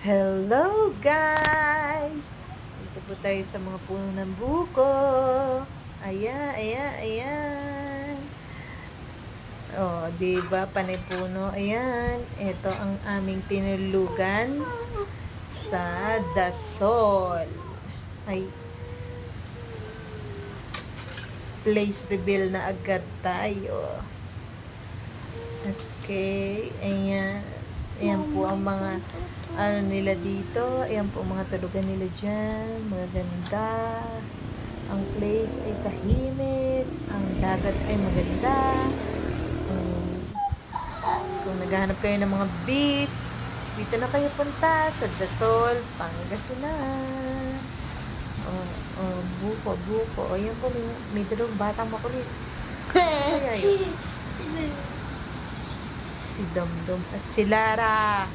Hello guys! Dito po tayo sa mga puno ng buko. Ayan, ayan, ayan. Oh, diba? Panay puno. Ayan. Ito ang aming tinulugan sa Dasol. Ay, place reveal na agad tayo. Okay. Ayan. Ayan po ang mga ano nila dito. Ayan po mga tulugan nila dyan. Maganda. Ang place ay tahimik. Ang dagat ay maganda. Kung naghahanap kayo ng mga beach, dito na kayo punta sa Dasol, Pangasinan. Buko, buko. O, yan po, may dalawang batang makulit. Ay, si Domdom at si Lara.